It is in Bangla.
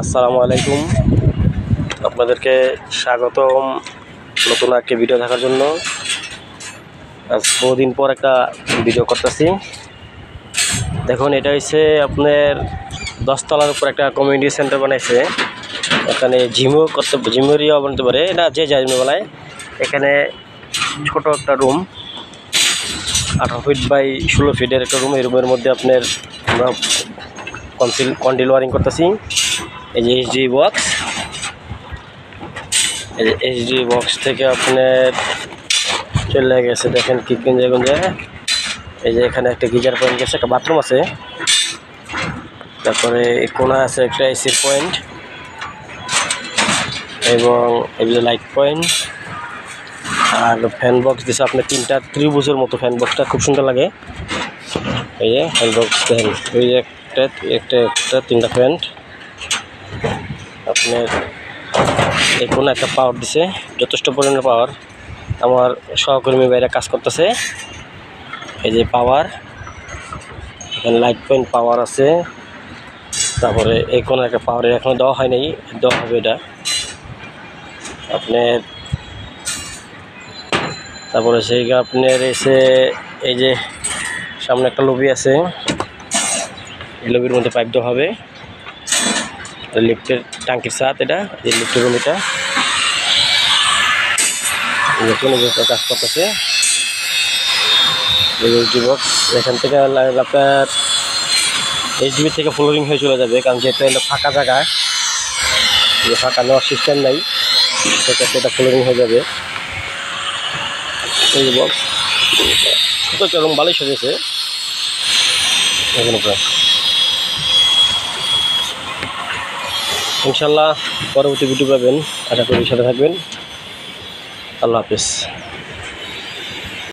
আসসালামু আলাইকুম, আপনাদেরকে স্বাগতম নতুন একটা ভিডিও দেখার জন্য। আজ বহুদিন পর একটা ভিডিও করতেছি। দেখুন, এটা হচ্ছে আপনার 10 তলার উপর একটা কমিউনিটি সেন্টার বানাইছে। এখানে জিমেরিয়া বানাতে পারে, এটা যে যাই বলায়। এখানে ছোট একটা রুম, 18 ফিট বাই 16 ফিটের একটা রুম। এই রুমের মধ্যে আপনার আমরা কন্ডিল ওয়ারিং করতেছি। এই যে এইচডি বক্স, এই যে এইচডি বক্স থেকে আপনার চলে গেছে। দেখেন কি গুঞ্জে গুঞ্জে। এই যে এখানে একটা গিজার পয়েন্ট গেছে, একটা বাথরুম আছে, তারপরে কোণা আছে একটা এসির পয়েন্ট, এবং এই যে লাইট পয়েন্ট আর ফ্যান বক্স দিছে আপনার 3টা ত্রিভুজের মতো। ফ্যান বক্সটা খুব সুন্দর লাগে। এই যে ফ্যান বক্স দেখেন, এই যে একটা 3টা ফ্যান। আপনার এই কোণা একটা পাওয়ার দিছে, যথেষ্ট পরিমাণের পাওয়ার। আমার সহকর্মী বাইরে কাজ করতেছে। এই যে পাওয়ার, এখানে লাইট পয়েন্ট পাওয়ার আছে। তারপরে এই কোনো একটা পাওয়ার এখনো দেওয়া হয় নাই, দেওয়া হবে এটা আপনার। তারপরে সেই আপনার এসে এই যে সামনে একটা লবি আছে, এই লবির মধ্যে পাইপ দেওয়া হবে। লিফটের ট্যাঙ্কির সাথে এটা, এই লিফটের রুম, এটা কাজ করতেছে। এইচডি বক্স এখান থেকে আপনার এইচডিবি থেকে ফ্লোরিং হয়ে চলে যাবে, কারণ যেহেতু এটা ফাঁকা জায়গায়, যে ফাঁকা নেওয়ার সিস্টেম নাই, সেক্ষেত্রে এটা ফ্লোরিং হয়ে যাবে। এই বক্স ছোটো চরম ভালোই সাজেছে এখানে প্রায়। ইনশাল্লাহ পরবর্তী ভিডিও পাবেন, আশা করি সাথে থাকবেন। আল্লাহ হাফেজ।